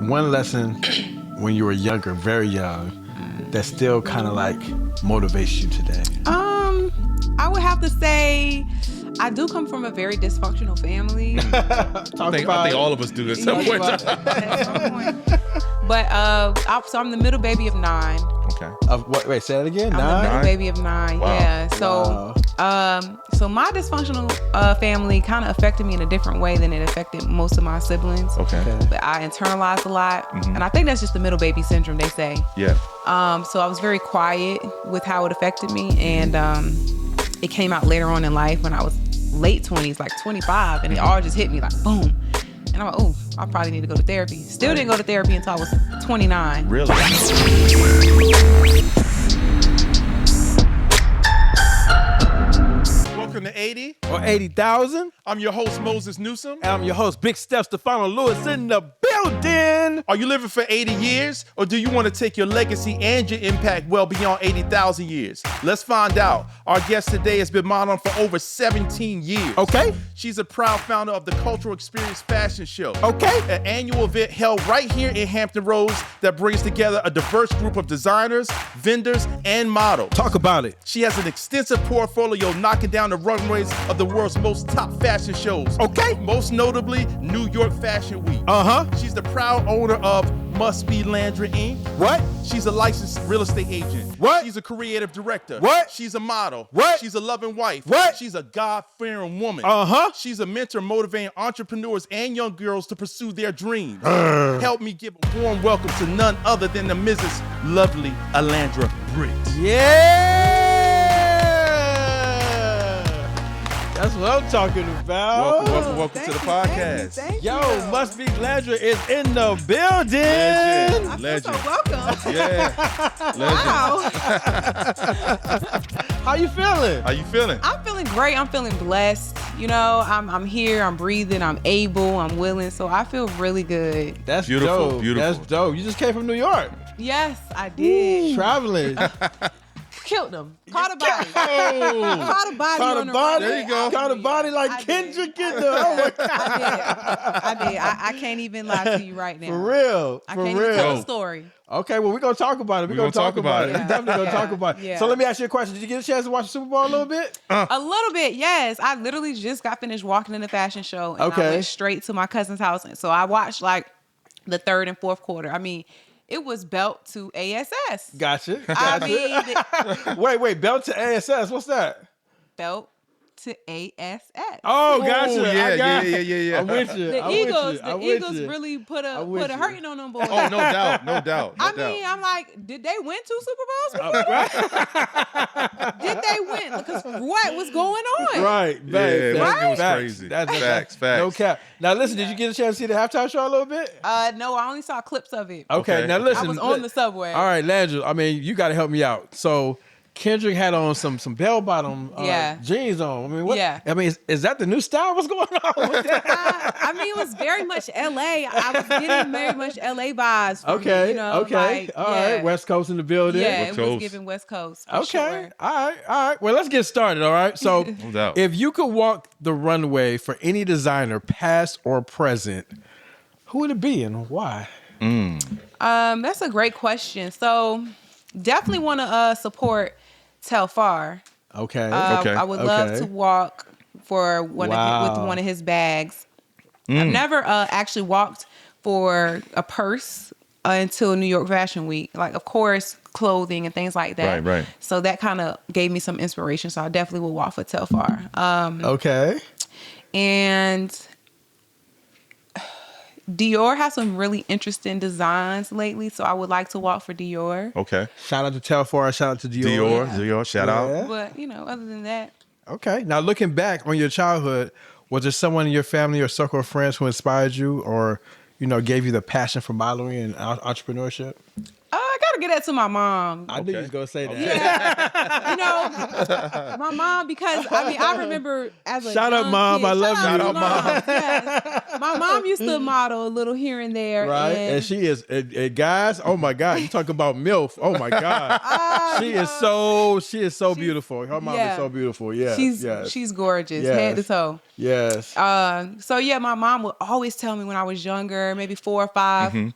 one lesson when you were younger, very young, that still kind of like motivates you today? I would have to say I do come from a very dysfunctional family. I think all of us do at some point. But so I'm the middle baby of 9. Okay. Wait, say that again. I'm 9? the middle baby of 9. Wow. Yeah. So so my dysfunctional family kind of affected me in a different way than it affected most of my siblings. Okay. But I internalized a lot, and I think that's just the middle baby syndrome, they say. Yeah. So I was very quiet with how it affected me, and it came out later on in life when I was late 20s, like 25, and it all just hit me like boom. And I'm like, oh, I probably need to go to therapy. Still didn't go to therapy until I was 29. Really? Welcome to 80 or 80,000. I'm your host, Moses Newsom. And I'm your host, Big Steph Stefano Lewis in the building. Are you living for 80 years, or do you want to take your legacy and your impact well beyond 80,000 years? Let's find out. Our guest today has been modeling for over 17 years. Okay. She's a proud founder of the Cultural Experience Fashion Show. Okay. An annual event held right here in Hampton Roads that brings together a diverse group of designers, vendors, and models. Talk about it. She has an extensive portfolio knocking down the runways of the world's most top fashion shows. Okay. Most notably, New York Fashion Week. She's the proud owner of Must Be Landry Inc. What? She's a licensed real estate agent. What? She's a creative director. What? She's a model. What? She's a loving wife. What? She's a God-fearing woman. She's a mentor motivating entrepreneurs and young girls to pursue their dreams. Help me give a warm welcome to none other than the Mrs. Lovely Arlandra Britt. Yeah! That's what I'm talking about. Welcome to the podcast. Thank Yo, you. Must Be Landra is in the building. I feel Legend. so welcome. Yeah. Wow. How you feeling? How you feeling? I'm feeling great. I'm feeling blessed. You know, I'm here. I'm breathing. I'm able. I'm willing. So I feel really good. That's Beautiful, dope. beautiful. That's dope. You just came from New York. Yes, I did. Traveling. Killed him. Caught a body. Oh. Caught a body. Caught on a the body. runway. There you go. Caught a body like I did. Kendrick in the. Oh my God. I did. I can't even lie to you right now. For real. I For can't real. even tell the story. Okay, well, we're going to talk about it. We're going to talk about it. We're definitely going to talk about it. Yeah. So let me ask you a question. Did you get a chance to watch the Super Bowl a little bit? A little bit, yes. I literally just got finished walking in the fashion show, and Okay. I went straight to my cousin's house. And so I watched like the third and fourth quarter. I mean, it was belt to ASS. Gotcha. I mean, Wait, belt to ASS. What's that? belt to ASS. Oh, gotcha. Yeah. I'm with you. The I'm Eagles, with you. I'm the with Eagles you. really put I'm a with you. hurting on them boys. Oh, no doubt. I mean, I'm like, did they win 2 Super Bowls before? Did they win? Because what was going on? Right. Yeah, it was Facts. crazy. Facts. Facts. No cap. Now listen, did you get a chance to see the halftime show a little bit? No, I only saw clips of it. Okay. Now listen. I was on the subway. All right, Landra. I mean, you got to help me out. So Kendrick had on some bell bottom jeans on. I mean, what? Yeah. I mean, is that the new style? What's going on with that? I mean, it was very much LA. I was getting very much LA vibes. From it, you know, Okay. like, All right. West Coast in the building. Yeah, West it was Coast. giving West Coast. For Okay. Sure. All right. Well, let's get started. All right. So, No doubt. if you could walk the runway for any designer, past or present, who would it be and why? That's a great question. So, definitely want to support Telfar. Okay. I would love to walk for with one of his bags. I've never actually walked for a purse until New York Fashion Week. Like, of course, clothing and things like that. Right. So that kind of gave me some inspiration. So I definitely will walk for Telfar. Okay. And Dior has some really interesting designs lately, so I would like to walk for Dior. Okay. Shout out to Telfar. Shout out to Dior. Dior, shout out. But, other than that, Okay. Now, looking back on your childhood, was there someone in your family or circle of friends who inspired you or, gave you the passion for modeling and entrepreneurship? I gotta get that to my mom. I knew you was going to say that. Yeah. My mom, because I remember as a Shout out, young Mom. kid, I love you. Shout out, Mom. Yes. My mom used to model a little here and there. Right. And she is, guys, oh my God, you talk about MILF. Oh my God. She is so beautiful. Her mom is so beautiful. Yeah. She's gorgeous, Yes. head to toe. Yes. So yeah, my mom would always tell me when I was younger, maybe 4 or 5,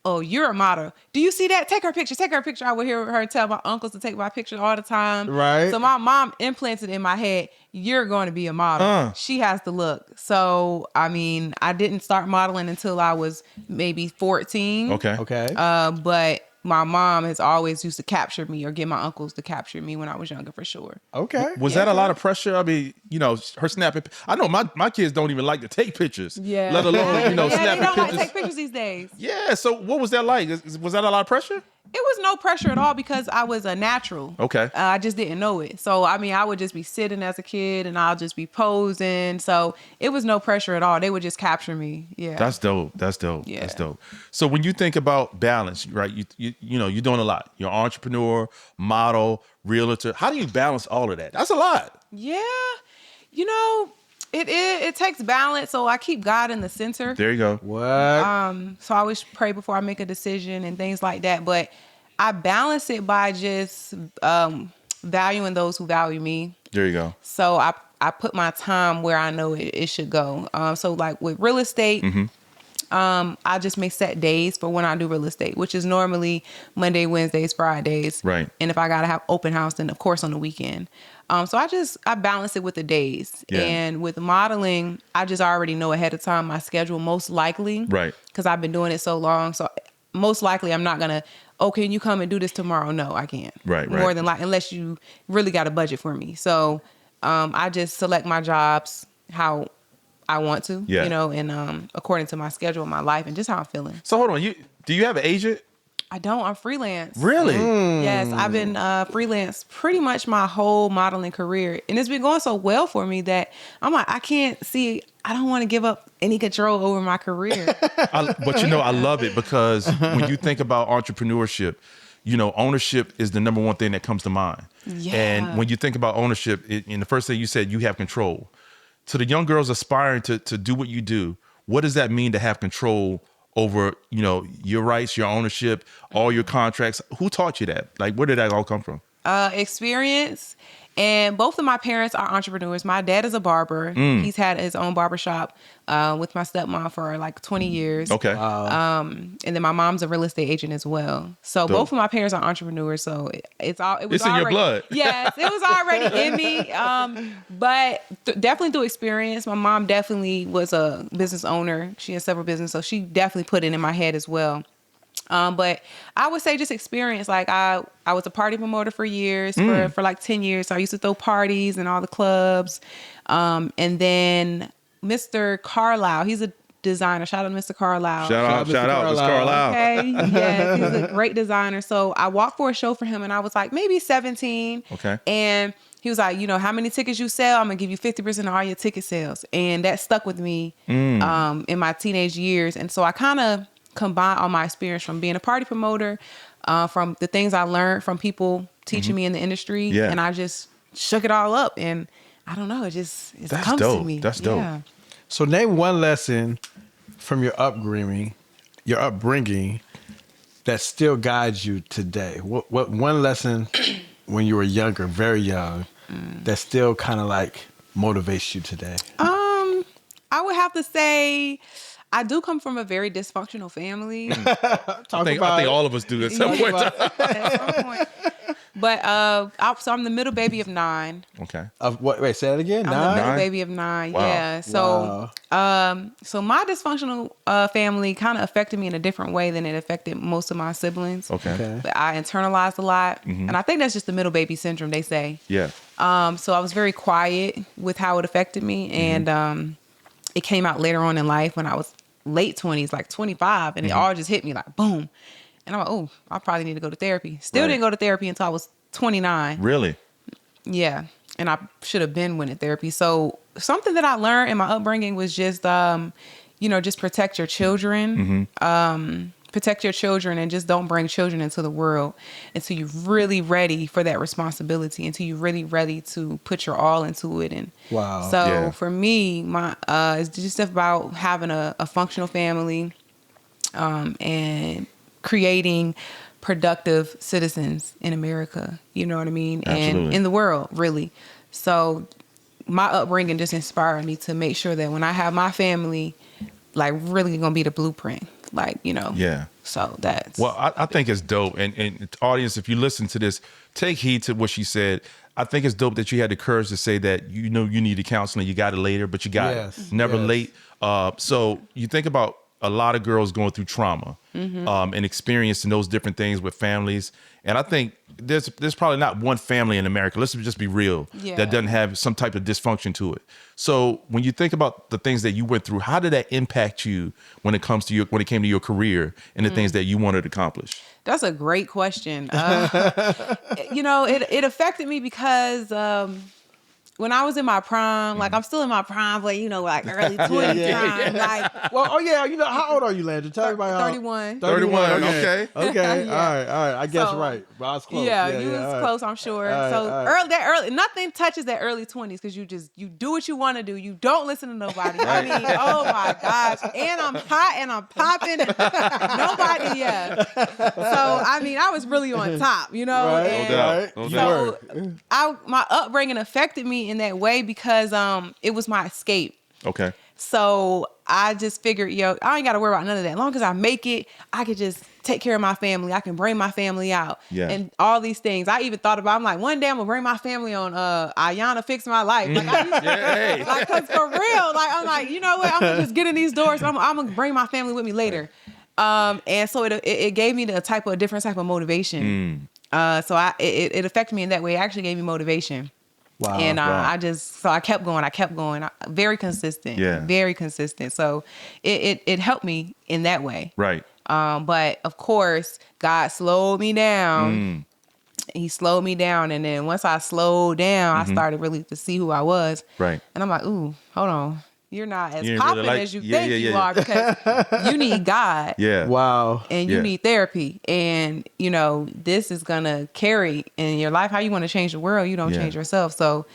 oh, you're a model. Do you see that? Take her picture. Take her picture. I would hear her tell my uncles to take my picture all the time. Right. So my mom implanted in my head, you're going to be a model. She has the look. So, I mean, I didn't start modeling until I was maybe 14. Okay. But my mom has always used to capture me or get my uncles to capture me when I was younger, for sure. Okay. Was that a lot of pressure? I mean, you know, her snapping. I know my kids don't even like to take pictures. Yeah. Let alone, you know, Yeah, snapping they don't pictures. like to take pictures these days. Yeah. So what was that like? Was that a lot of pressure? It was no pressure at all because I was a natural. Okay. I just didn't know it. So, I mean, I would just be sitting as a kid and I'll just be posing. So it was no pressure at all. They would just capture me. Yeah. That's dope. That's dope. Yeah. That's dope. So when you think about balance, right? You know, you're doing a lot. You're an entrepreneur, model, realtor. How do you balance all of that? That's a lot. Yeah. You know, it takes balance. So I keep God in the center. There you go. What? So I always pray before I make a decision and things like that. But I balance it by just valuing those who value me. There you go. So I put my time where I know it should go. So like with real estate, I just may set days for when I do real estate, which is normally Monday, Wednesdays, Fridays. Right. And if I got to have open house, then of course on the weekend. So I balance it with the days. Yeah. And with modeling, I just already know ahead of time my schedule, most likely. Right. Because I've been doing it so long. So most likely I'm not going to, oh, can you come and do this tomorrow? No, I can't. Right. More than likely, unless you really got a budget for me. So I just select my jobs how I want to, Yeah. you know, and according to my schedule, my life, and just how I'm feeling. So hold on. Do you have an agent? I don't. I'm freelance. Really? Yes, I've been freelance pretty much my whole modeling career, and it's been going so well for me that I'm like, I don't want to give up any control over my career. But you know, I love it because when you think about entrepreneurship, you know, ownership is the number one thing that comes to mind. Yeah. And when you think about ownership, and the first thing you said, you have control. To the young girls aspiring to do what you do, what does that mean to have control over, you know, your rights, your ownership, all your contracts? Who taught you that? Like, where did that all come from? Experience. And both of my parents are entrepreneurs. My dad is a barber. He's had his own barbershop with my stepmom for like 20 years. Okay. And then my mom's a real estate agent as well. So Dope. both of my parents are entrepreneurs. So it was It's in your already, blood. Yes, it was already in me. But definitely through experience. My mom definitely was a business owner. She has several businesses. So she definitely put it in my head as well. But I would say just experience. Like I was a party promoter for years, for like 10 years. So I used to throw parties in all the clubs. And then Mr. Carlisle, he's a designer. Shout out to Mr. Carlisle. Shout out, Mr. Carlisle. Okay. Yes, he's a great designer. So I walked for a show for him and I was like maybe 17. Okay. And he was like, you know, how many tickets you sell? I'm gonna give you 50% of all your ticket sales. And that stuck with me in my teenage years. And so I kind of combine all my experience from being a party promoter, from the things I learned from people teaching me in the industry. Yeah. And I just shook it all up. And I don't know, it That's comes dope. to me. That's dope. Yeah. So name one lesson from your upbringing that still guides you today. What one lesson when you were younger, very young, that still kind of like motivates you today? I would have to say I do come from a very dysfunctional family. I think all of us do at some point. At some point. But so I'm the middle baby of 9. Okay. Wait, say that again. I'm the 9? middle baby of 9. Wow. Yeah. So so my dysfunctional family kind of affected me in a different way than it affected most of my siblings. Okay. But I internalized a lot, and I think that's just the middle baby syndrome, they say. Yeah. So I was very quiet with how it affected me, and it came out later on in life when I was late 20s, like 25, and it all just hit me like boom. And I'm like, oh, I probably need to go to therapy. Still didn't go to therapy until I was 29. Really? Yeah. And I should have been went to therapy. So something that I learned in my upbringing was just, just protect your children. Protect your children and just don't bring children into the world until you're really ready for that responsibility, until you're really ready to put your all into it. And Wow. so Yeah. for me, it's just about having a functional family, and creating productive citizens in America. You know what I mean? Absolutely. And in the world, really. So my upbringing just inspired me to make sure that when I have my family, like really gonna be the blueprint. Like, Yeah. So that's Well, I think it's dope. And audience, if you listen to this, take heed to what she said. I think it's dope that you had the courage to say that you needed counseling, you got it later, but you got it. Never late. So you think about a lot of girls going through trauma and experiencing those different things with families. And I think there's probably not one family in America, let's just be real, that doesn't have some type of dysfunction to it. So when you think about the things that you went through, how did that impact you when it came to your career and the things that you wanted to accomplish? That's a great question. It affected me because when I was in my prime, like I'm still in my prime, but like early 20s time. Like, how old are you, Landra? Tell everybody how. 31. 31, Okay. Okay. Yeah. All right. I guess So, right. But I was close. Yeah, you was close, I'm sure. So early, nothing touches that early 20s because you do what you want to do. You don't listen to nobody. I mean, oh my gosh. And I'm hot and I'm popping and nobody, So, I mean, I was really on top, Right. And No doubt. my upbringing affected me in that way because it was my escape. Okay. So I just figured, I ain't got to worry about none of that. As long as I make it, I could just take care of my family. I can bring my family out and all these things. I even thought about, I'm like, one day I'm going to bring my family on Ayana Fix My Life. Like, cause for real, like, I'm like, you know what? I'm going to just get in these doors. I'm going to bring my family with me later. And so it gave me a different type of motivation. So it affected me in that way. It actually gave me motivation. Wow. And I kept going. Very consistent. Yeah. Very consistent. So it helped me in that way. Right. But of course, God slowed me down. He slowed me down. And then once I slowed down, I started really to see who I was. Right. And I'm like, ooh, hold on. You're not as You popular really as you think you are because you need God. Yeah. Wow. And you need therapy. And, this is going to carry in your life. How you want to change the world, you don't change yourself. So,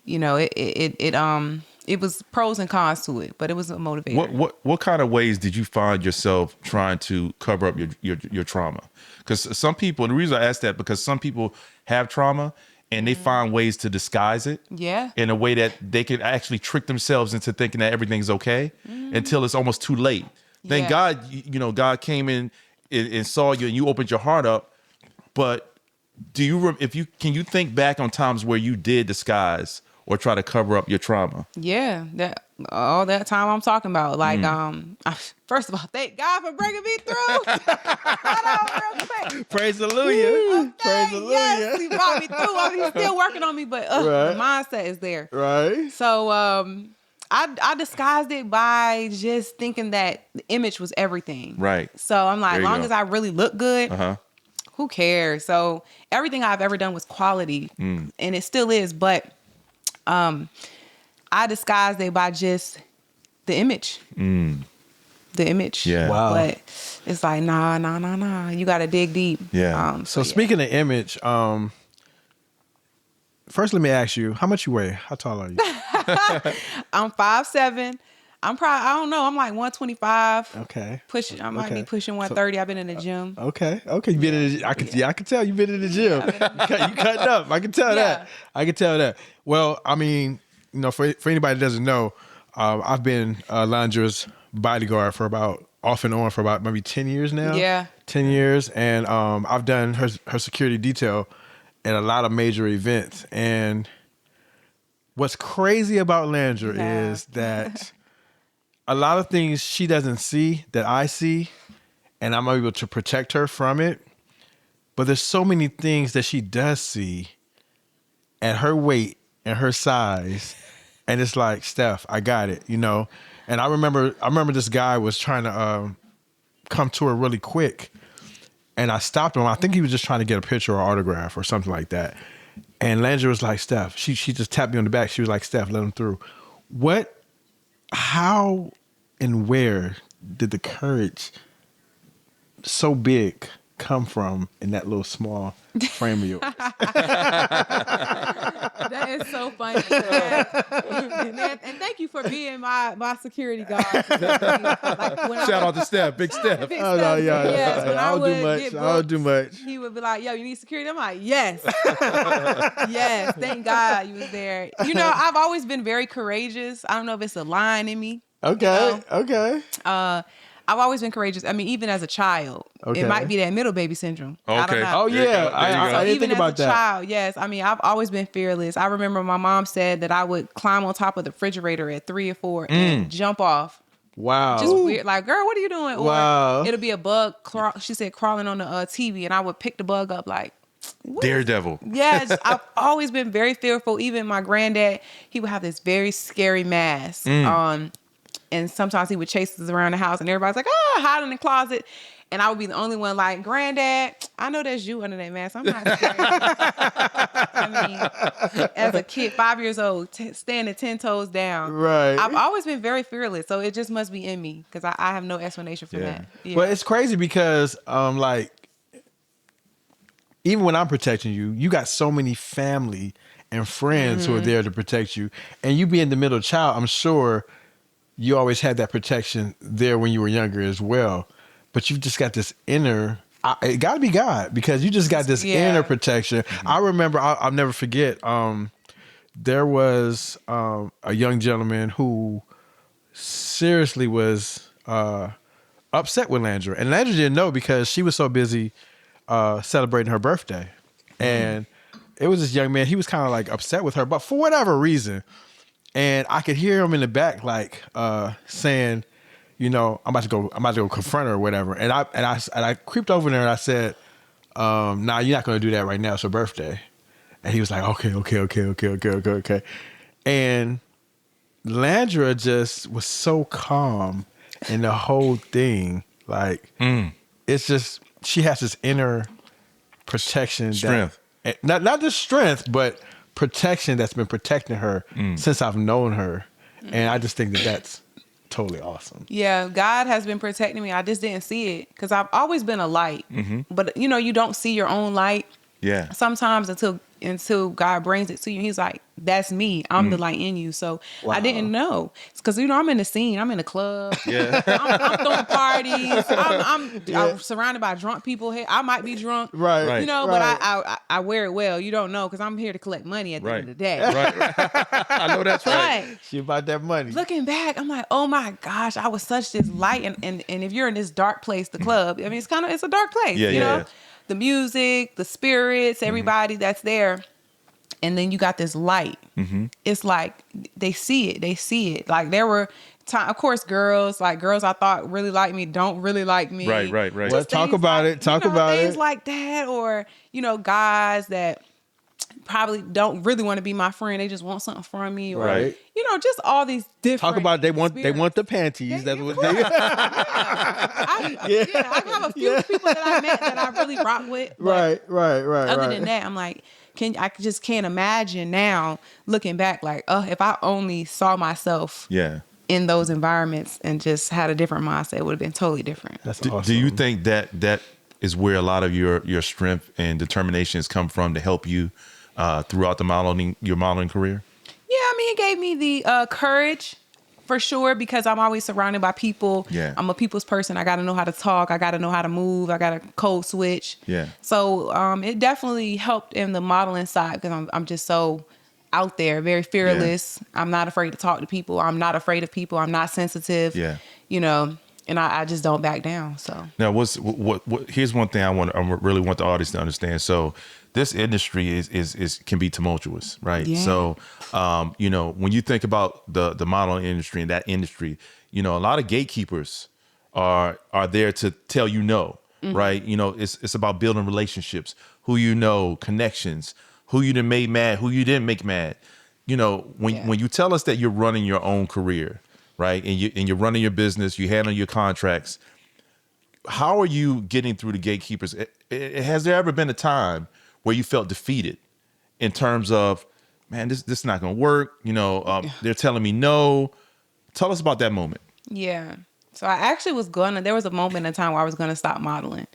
it was pros and cons to it, but it was a motivator. What kind of ways did you find yourself trying to cover up your trauma? Because some people, and the reason I ask that, because some people have trauma and they find ways to disguise it in a way that they can actually trick themselves into thinking that everything's okay until it's almost too late. Thank God, God came in and saw you and you opened your heart up. But can you think back on times where you did disguise or try to cover up your trauma? Yeah, all that time I'm talking about. Like, first of all, thank God for bringing me through. Praise hallelujah. Okay, Praise hallelujah. Yes, he brought me through. I mean, he's still working on me, but the mindset is there. Right. So I disguised it by just thinking that the image was everything. Right. So I'm like, as long as I really look good, who cares? So everything I've ever done was quality, and it still is, but I disguised it by just the image. The image. Yeah. Wow. But it's like, nah. You got to dig deep. Yeah. So speaking of image, first let me ask you, how much you weigh? How tall are you? I'm 5'7". I'm probably, I don't know, I'm like 125. Okay. I might be pushing 130. I've been in the gym. Okay. You been in the, I can tell you been in the gym. You cutting up. I can tell that. I can tell that. Well, I mean, for anybody that doesn't know, I've been Landra's bodyguard for about, off and on for about maybe 10 years now. Yeah. 10 years. And I've done her security detail at a lot of major events. And what's crazy about Arlandra is that a lot of things she doesn't see that I see, and I'm able to protect her from it. But there's so many things that she does see at her weight and her size. And it's like, Steph, I got it, And I remember this guy was trying to come to her really quick. And I stopped him. I think he was just trying to get a picture or autograph or something like that. And Arlandra was like, Steph, she just tapped me on the back. She was like, Steph, let him through. How and where did the courage so big come from in that little small frame of yours? That is so funny. And thank you for being my security guard. Shout out to Steph, big Steph. Oh, no, Yes, when I don't do much. He would be like, yo, you need security? I'm like, yes. Yes, thank God you was there. I've always been very courageous. I don't know if it's a line in me. Okay. I I've always been courageous. I mean, even as a child, Okay. it might be that middle baby syndrome. I don't Okay. know. Oh yeah, I didn't Even think about as a that. child, yes. I mean, I've always been fearless. I remember my mom said that I would climb on top of the refrigerator at 3 or 4 and jump off. Wow. Just weird, like, girl, what are you doing? Wow. Or it'll be a bug. She said crawling on the TV, and I would pick the bug up like. What? Daredevil. Yes, I've always been very fearful. Even my granddad, he would have this very scary mask on, and sometimes he would chase us around the house, and everybody's like, "Oh, hide in the closet," and I would be the only one like, "Granddad, I know there's you under that mask. I'm not scared." I mean, as a kid, 5 years old, standing 10 toes down, Right. I've always been very fearless, so it just must be in me because I have no explanation for that. Yeah. But it's crazy because like even when I'm protecting you, you got so many family and friends who are there to protect you, and you being the middle child, I'm sure you always had that protection there when you were younger as well. But you've just got this inner. It got to be God because you just got this inner protection. I remember. I'll never forget. There was a young gentleman who seriously was upset with Landra, and Landra didn't know because she was so busy celebrating her birthday, and it was this young man. He was kind of like upset with her, but for whatever reason, and I could hear him in the back like saying, "You know, I'm about to go confront her or whatever." And I creeped over there and I said, "Nah, you're not going to do that right now. It's her birthday." And he was like, "Okay." And Landra just was so calm in the whole thing. Like, it's just, she has this inner protection. Strength. Not just strength, but protection that's been protecting her since I've known her. And I just think that that's totally awesome. Yeah, God has been protecting me. I just didn't see it because I've always been a light. But, you know, you don't see your own light Yeah. sometimes until God brings it to you. He's like, that's me. I'm the light in you. So I didn't know. It's because, you know, I'm in the scene. I'm in the club. Yeah. I'm throwing parties. I'm surrounded by drunk people. Hey, I might be drunk. Right. You know, right. but I wear it well. You don't know because I'm here to collect money at the end of the day. Right. I know that's right. But She about that money. looking back, I'm like, oh my gosh, I was such this light. And if you're in this dark place, the club, I mean, it's a dark place. Yeah, you know? yeah. The music, the spirits, everybody that's there. And then you got this light. It's like they see it. Like there were of course, girls I thought really liked me don't really like me. Right. Well, talk about it. Talk about things it. like that, or guys that probably don't really want to be my friend. They just want something from me, or Right. just all these different. Talk about they want the panties. Yeah, That's of what course. they. I have a few people that I met that I really rock with. but Right. Other than that, I'm like, I just can't imagine now looking back, like, if I only saw myself in those environments and just had a different mindset, it would have been totally different. That's Do awesome. you think that is where a lot of your strength and determination has come from to help you throughout your modeling career? Yeah, I mean, it gave me the courage for sure because I'm always surrounded by people. Yeah. I'm a people's person. I got to know how to talk. I got to know how to move. I got to code switch. Yeah. So it definitely helped in the modeling side because I'm just so out there, very fearless. Yeah. I'm not afraid to talk to people. I'm not afraid of people. I'm not sensitive. Yeah. And I just don't back down. So now, here's one thing I really want the audience to understand. So this industry is can be tumultuous, right? Yeah. So, when you think about the modeling industry and that industry, a lot of gatekeepers are there to tell you no, right? It's about building relationships, who connections, who you done made mad, who you didn't make mad. When you tell us that you're running your own career, right, and you're running your business, you handle your contracts, how are you getting through the gatekeepers? Has there ever been a time where you felt defeated in terms of, man, this is not going to work? They're telling me no. Tell us about that moment. Yeah. So I actually there was a moment in time where I was going to stop modeling.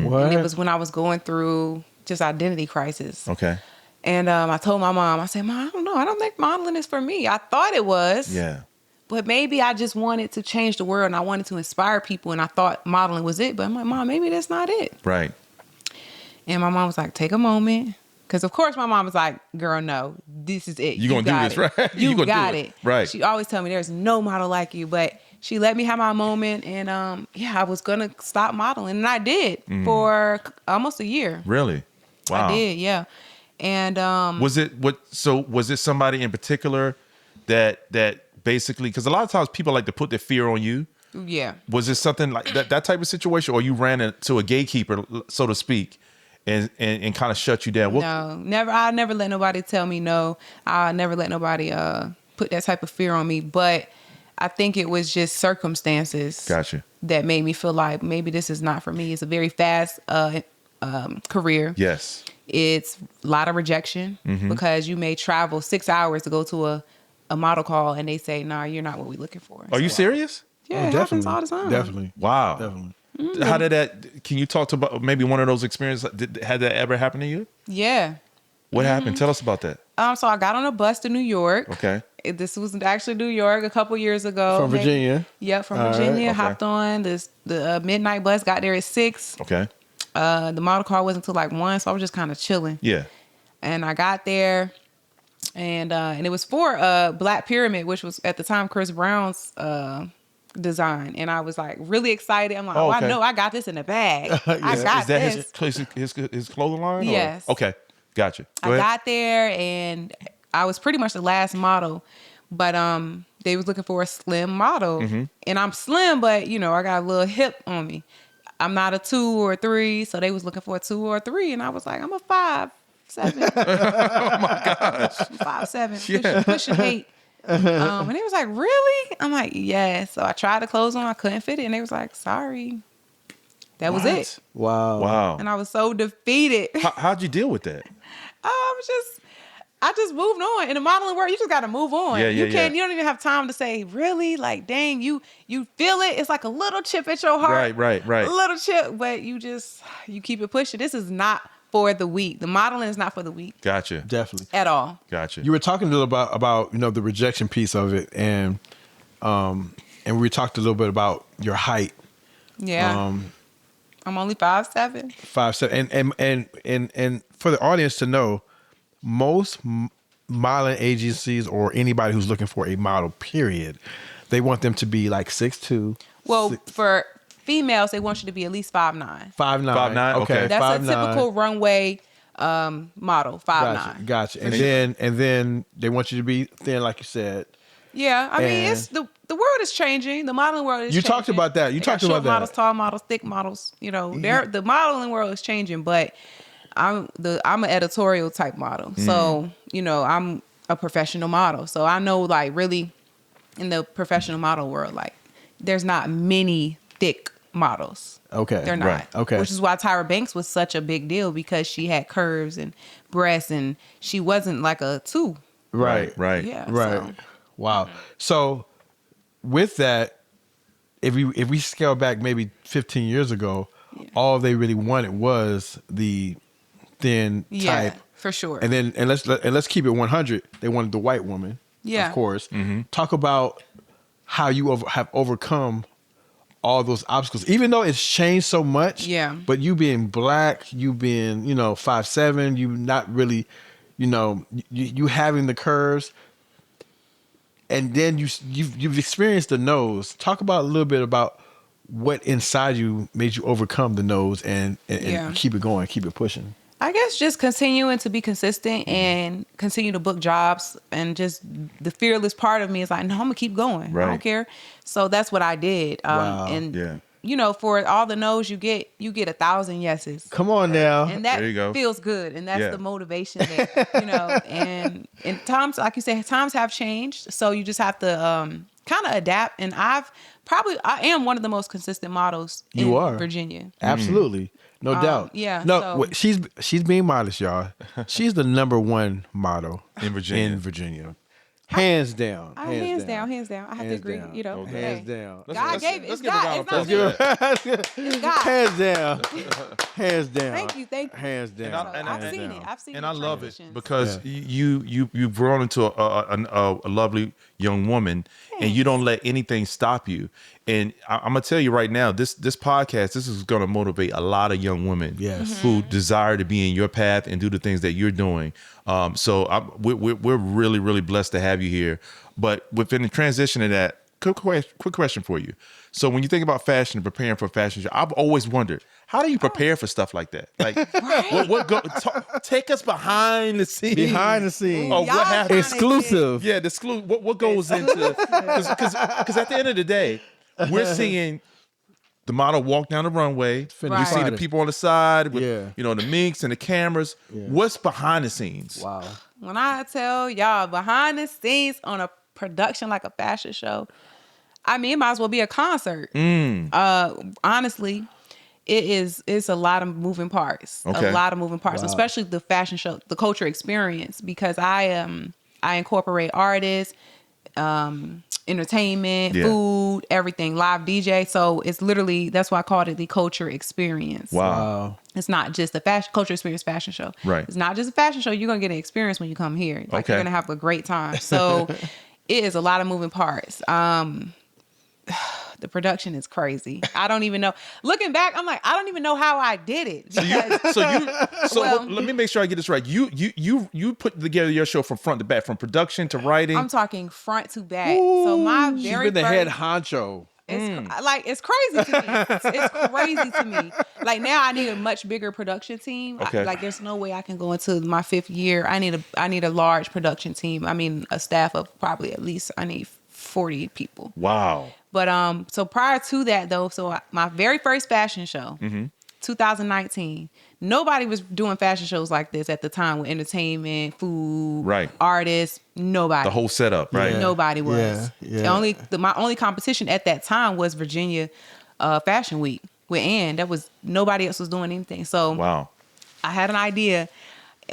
What? And it was when I was going through just identity crisis. Okay. And I told my mom, I said, Mom, I don't know. I don't think modeling is for me. I thought it was. Yeah. But maybe I just wanted to change the world and I wanted to inspire people and I thought modeling was it. But I'm like, Mom, maybe that's not it. Right. And my mom was like, take a moment. Because, of course, my mom was like, girl, no, this is it. You're going to do this, right? You gonna got do it. Right. She always tell me there's no model like you. But she let me have my moment, and I was gonna stop modeling, and I did for almost a year. Really? Wow. I did, yeah. And Was it somebody in particular that basically, because a lot of times people like to put their fear on you. yeah. Was it something like that type of situation, or you ran into a gatekeeper, so to speak, and kind of shut you down? No, never. I never let nobody tell me no. I never let nobody put that type of fear on me. But I think it was just circumstances. Gotcha. That made me feel like maybe this is not for me. It's a very fast career. Yes. It's a lot of rejection because you may travel 6 hours to go to a model call and they say, "Nah, you're not what we're looking for." Are you serious? Yeah, it happens all the time. Definitely. Wow. Definitely. How did that? Can you talk to about maybe one of those experiences? Had that ever happened to you? Yeah. What happened? Tell us about that. So I got on a bus to New York. Okay. This was actually New York a couple years ago. From Virginia? Yeah, from All Virginia. right, okay. Hopped on the midnight bus. Got there at 6. Okay. The model car wasn't until like 1, so I was just kind of chilling. Yeah. And I got there, and it was for Black Pyramid, which was at the time Chris Brown's design. And I was like really excited. I'm like, Oh, okay. I know I got this in the bag. I got Is that this. his clothing line? or- Yes. Okay. Gotcha. Go I ahead. got there, and I was pretty much the last model, but they was looking for a slim model, and I'm slim, but I got a little hip on me. I'm not a 2 or 3, so they was looking for a 2 or 3, and I was like, I'm a 5'7". Oh my gosh. 5'7", pushing 8. And they was like, really? I'm like, yeah. So I tried the clothes on, I couldn't fit it, and they was like, sorry. That was it. Wow. Wow. And I was so defeated. How'd you deal with that? I just moved on. In the modeling world, you just got to move on. Yeah, You don't even have time to say, really? Like, dang, you feel it. It's like a little chip at your heart. Right. A little chip, but you keep it pushing. This is not for the weak. The modeling is not for the weak Gotcha. Definitely. at all. Gotcha. You were talking a little about the rejection piece of it, and we talked a little bit about your height. Yeah. I'm only 5'7". 5'7", and for the audience to know, most modeling agencies or anybody who's looking for a model, period, they want them to be like 6'2". Well, for females, they want you to be at least 5'9". 5'9". 5'9", okay. That's 5'9". a typical runway model, 5'9". Gotcha. And then they want you to be thin, like you said. Yeah, I mean, And- it's the world is changing. The modeling world is You changing. talked about that. You They got talked about short that. models, tall models, thick models. The modeling world is changing, but I'm an editorial type model. So, I'm a professional model. So I know, like, really in the professional model world, like, there's not many thick models. Okay. They're not. Right. Okay. Which is why Tyra Banks was such a big deal, because she had curves and breasts, and she wasn't like a 2. Right. Yeah. Right. So. Wow. So with that, if we scale back maybe 15 years ago, all they really wanted was the thin Yeah, type. for sure. And let's keep it 100. They wanted the white woman. Yeah. Of course. Talk about how you have overcome all those obstacles, even though it's changed so much. Yeah. But you being black, you being 5'7", you not really, you having the curves. And then you've experienced the nose. Talk about a little bit about what inside you made you overcome the nose and keep it going, keep it pushing. I guess just continuing to be consistent and continue to book jobs, and just the fearless part of me is like, no, I'm gonna keep going. Right. I don't care. So that's what I did. Wow. And Yeah. for all the no's you get 1,000 yeses. Come on now. And that There you go. feels good, and that's Yeah. the motivation that, and times, like you said, times have changed, so you just have to kind of adapt. And I am one of the most consistent models in Virginia. Absolutely. No doubt. yeah, No, so- she's being modest, y'all. She's the number 1 model In Virginia. Hands down. Hands down. I have to agree. down. Hey. Hands down. God gave it. let's It's give a round God. of It's not applause. me. It's God. Hands down. Hands down. Thank you. Hands down. And I've seen it. I've seen And the I love it transitions. because you've grown into a lovely young woman, and you don't let anything stop you. And I'm gonna tell you right now, this podcast, this is gonna motivate a lot of young women Yes. who desire to be in your path and do the things that you're doing. So we're really, really blessed to have you here. But within the transition of that, quick question for you. So when you think about fashion and preparing for a fashion show, I've always wondered, how do you prepare for stuff like that? Like, take us behind the scenes. Behind the scenes. Oh, what happens? Exclusive. Yeah, the what goes into, because at the end of the day, we're seeing the model walk down the runway. Right. We see the people on the side with, Yeah. you know, the minks and the cameras. Yeah. What's behind the scenes? Wow. When I tell y'all behind the scenes on a production like a fashion show, I mean, it might as well be a concert. Honestly, it's a lot of moving parts. Okay. A lot of moving parts, Wow. especially the fashion show, the culture experience, because I incorporate artists, entertainment, food, everything, live DJ. So it's literally, that's why I called it the culture experience. Wow. It's not just a culture experience fashion show. Right. It's not just a fashion show. You're going to get an experience when you come here. Like, Okay. you're going to have a great time. So it is a lot of moving parts. The production is crazy. I don't even know. Looking back, I'm like, I don't even know how I did it. Let me make sure I get this right. You put together your show from front to back, from production to writing. I'm talking front to back. So my She's very been the first, head honcho. it's crazy to me. It's crazy to me. Like, now I need a much bigger production team. Okay. Like, there's no way I can go into my 5th year. I need a large production team. I mean, a staff of probably at least, I need 40 people. Wow. But so prior to that though, my very first fashion show, 2019, nobody was doing fashion shows like this at the time with entertainment, food, Right. artists, nobody. The whole setup, right? Yeah. Nobody was. Yeah. My only competition at that time was Virginia Fashion Week with Ann. That was, nobody else was doing anything. So Wow. I had an idea.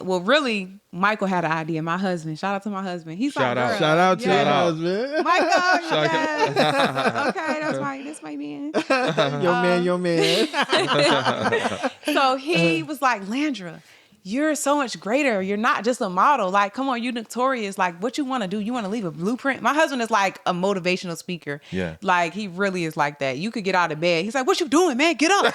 Well, really, Michael had an idea. My husband. Shout out to my husband. He's Shout like, out. girl, Shout out to yeah. your husband. Michael, yes. Okay, that's right. That's my man. Your man. So he was like, Landra, you're so much greater. You're not just a model. Like, come on, you're notorious. Like, what you want to do? You want to leave a blueprint? My husband is like a motivational speaker. Yeah. Like, he really is like that. You could get out of bed. He's like, what you doing, man? Get up.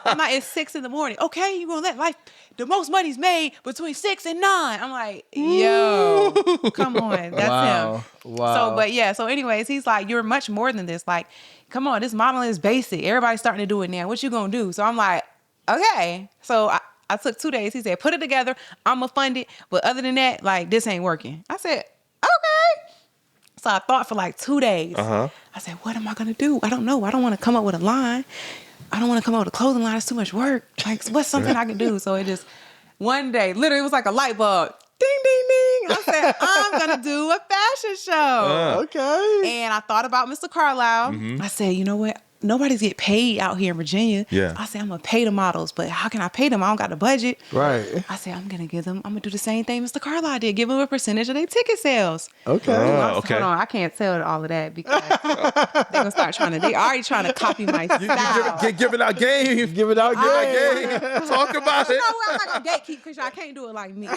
I'm like, it's 6 a.m. Okay, you gonna let life, the most money's made between 6 and 9. I'm like, yo, come on. That's him. Wow. So, but yeah, so anyways, he's like, you're much more than this. Like, come on, this modeling is basic. Everybody's starting to do it now. What you gonna do? So I'm like, okay. So I took 2 days. He said, put it together. I'm gonna fund it. But other than that, like, this ain't working. I said, okay. So I thought for like 2 days. I said, what am I gonna do? I don't know. I don't want to come up with a line. I don't want to come up with a clothing line. It's too much work. Like, what's something I can do? So it just, one day, literally, it was like a light bulb. Ding, ding, ding. I said, I'm going to do a fashion show. Okay. And I thought about Mr. Carlisle. I said, you know what? Nobody's get paid out here in Virginia. Yeah. I said, I'm going to pay the models, but how can I pay them? I don't got the budget. Right. I said, I'm going to do the same thing Mr. Carlisle did. Give them a percentage of their ticket sales. Okay. Okay. Hold on, I can't tell all of that because they're going to start they already trying to copy my style. Give it out game. Give it out Game. Talk about You it. know what? I'm not gonna gatekeep because I can't do it like me. Woo,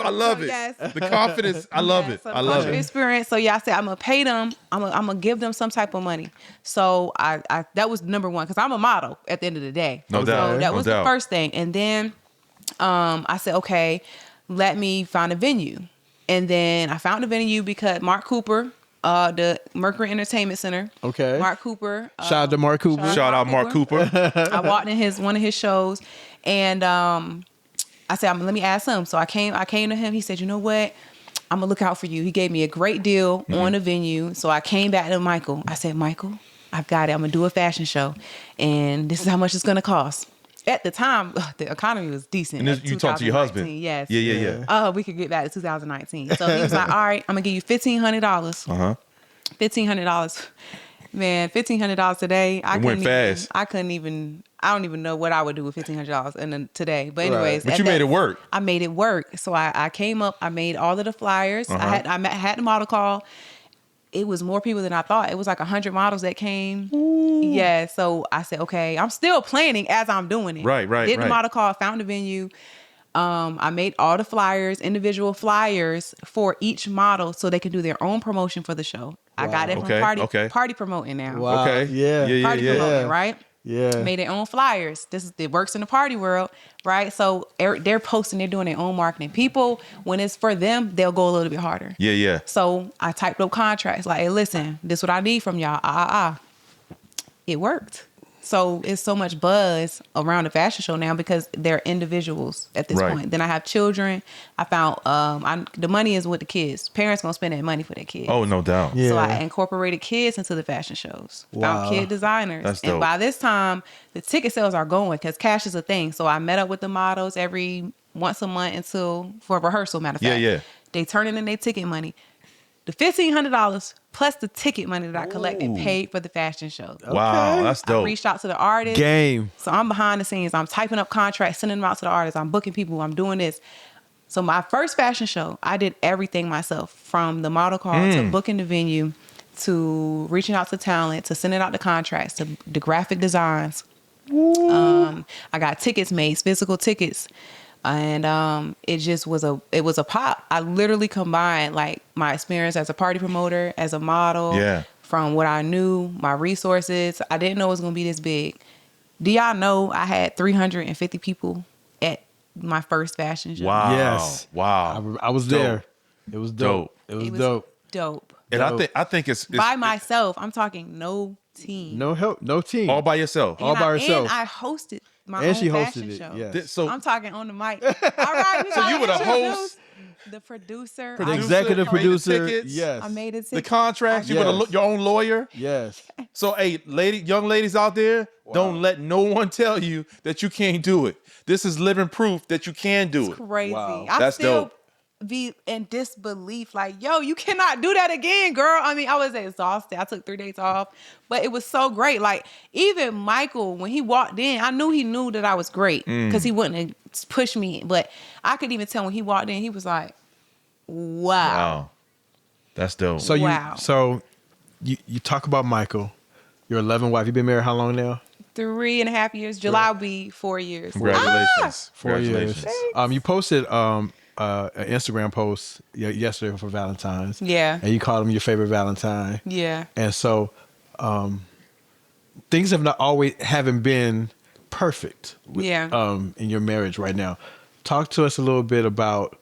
I love it. Yes. The confidence. I love it. So I love it. Experience. So yeah, I said I'm gonna pay them. I'm gonna give them some type of money. So I that was number one because I'm a model at the end of the day. No so doubt. that No was doubt. the first thing, and then I said, okay, let me find a venue, and then I found a venue because Mark Cooper. The Mercury Entertainment Center. Okay. Mark Cooper. Shout out to Mark Cooper. Shout out Mark Cooper. I walked in one of his shows, and I said, let me ask him. So I came to him. He said, you know what? I'm gonna look out for you. He gave me a great deal on the venue. So I came back to Michael. I said, Michael, I've got it. I'm gonna do a fashion show, and this is how much it's gonna cost. At the time, the economy was decent. And this, you talked to your husband. Yes. Yeah. We could get back to 2019. So he was like, all right, I'm gonna give you $1,500. $1,500. Man, $1,500 today. It went fast. I don't even know what I would do with $1,500 today. But anyways, But you made it work. I made it work. So I came up. I made all of the flyers. I had the model call. It was more people than I thought. It was like 100 models that came. Ooh. Yeah. So I said, okay, I'm still planning as I'm doing it. Right. Did the model call, found the venue. I made all the flyers, individual flyers for each model so they can do their own promotion for the show. Wow. I got it from Party Promoting now. Wow. Okay. Yeah. Party Promoting, right? Yeah. Made their own flyers. It works in the party world, right? So they're posting, they're doing their own marketing. People, when it's for them, they'll go a little bit harder. Yeah. So I typed up contracts like, hey, listen, this is what I need from y'all. It worked. So it's so much buzz around the fashion show now because they're individuals at this point. Then I have children. I found the money is with the kids. Parents gonna spend that money for their kids. Oh, no doubt. Yeah. So I incorporated kids into the fashion shows. Wow. Found kid designers. That's and dope. by this time, the ticket sales are going because cash is a thing. So I met up with the models once a month for a rehearsal, matter of fact. Yeah. They turn in their ticket money. The $1,500 plus the ticket money that I collected paid for the fashion show. Wow, that's dope. I reached out to the artists. Game. So I'm behind the scenes. I'm typing up contracts, sending them out to the artists. I'm booking people. I'm doing this. So my first fashion show, I did everything myself, from the model call to booking the venue to reaching out to talent to sending out the contracts to the graphic designs. I got tickets made, physical tickets. And it was a pop. I literally combined like my experience as a party promoter, as a model, from what I knew, my resources. I didn't know it was gonna be this big. Do y'all know I had 350 people at my first fashion show? Wow. Yes. Wow. I was there. It was dope. It was dope. Dope. And I think it's By myself. I'm talking no team. No help, no team. all by yourself. All by herself. And I hosted my And own she fashion hosted it, show. yes. So I'm talking on the mic. All right. So you were the host, the producer. The I executive you made the producer. tickets. Yes. I made it. the contracts. You were Yes. your own lawyer. Yes. So, hey, young ladies out there, don't let no one tell you that you can't do it. This is living proof that you can do it. Crazy. Wow. I That's still dope. be in disbelief. Like, yo, you cannot do that again, girl. I mean, I was exhausted. I took 3 days off, but it was so great. Like, even Michael, when he walked in, I knew he knew that I was great because he wouldn't have pushed me. But I could even tell when he walked in, he was like, wow. That's dope. So Wow. you talk about Michael, your 11th wife. You've been married how long now? 3.5 years. July will be 4 years. Congratulations. 4 years. Congratulations. You posted an Instagram post yesterday for Valentine's. Yeah. And you called him your favorite Valentine. Yeah. And so things haven't been perfect in your marriage right now. Talk to us a little bit about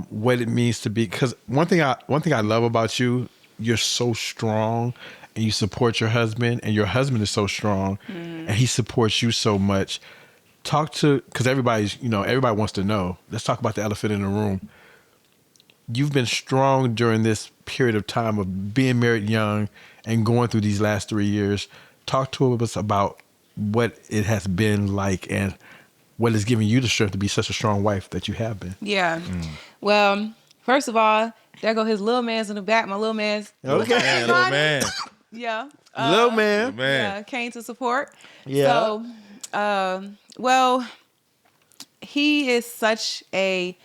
what it means to be, because one thing I love about you, you're so strong and you support your husband, and your husband is so strong and he supports you so much. Because everybody wants to know. Let's talk about the elephant in the room. You've been strong during this period of time of being married young and going through these last 3 years. Talk to us about what it has been like and what has given you the strength to be such a strong wife that you have been. Yeah. Well, first of all, there go his little man's in the back. My little man's. Okay. Little man. Yeah. Little man. Yeah, came to support. Yeah. So, well, he is such a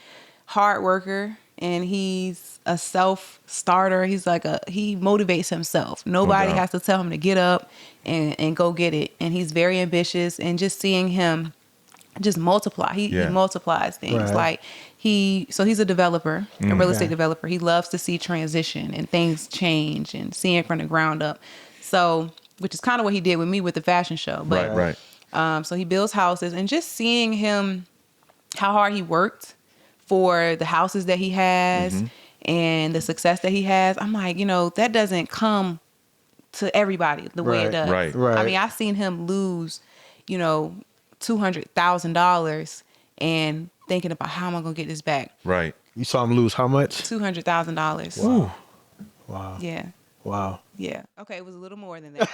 hard worker and he's a self-starter. He's he motivates himself. Nobody has to tell him to get up and go get it. And he's very ambitious, and just seeing him just multiply. He multiplies things. Right. Like he's a developer, a real estate developer. He loves to see transition and things change and seeing from the ground up. So, which is kind of what he did with me with the fashion show. But, Right. So he builds houses, and just seeing him, how hard he worked for the houses that he has and the success that he has. I'm like, that doesn't come to everybody the way it does. Right. I mean, I've seen him lose, $200,000 and thinking about how am I going to get this back? Right. You saw him lose how much? $200,000. Wow. Wow. Yeah. Wow. Yeah. Okay, it was a little more than that.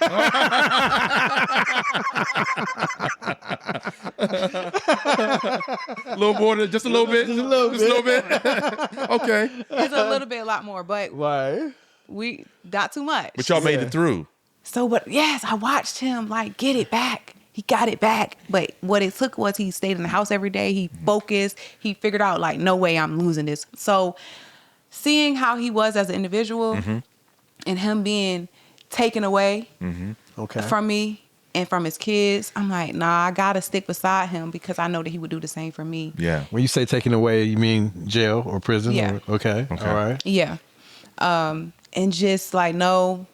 A little more than just a little bit. Just a little bit. Okay. It's a lot more, but Why? we not too much. But y'all made it through. So, but yes, I watched him get it back. He got it back. But what it took was he stayed in the house every day. He focused. He figured out no way I'm losing this. So seeing how he was as an individual and him being taken away from me and from his kids, I'm like, nah, I got to stick beside him because I know that he would do the same for me. Yeah. When you say taken away, you mean jail or prison? Yeah. Okay. All right. Yeah. And just no,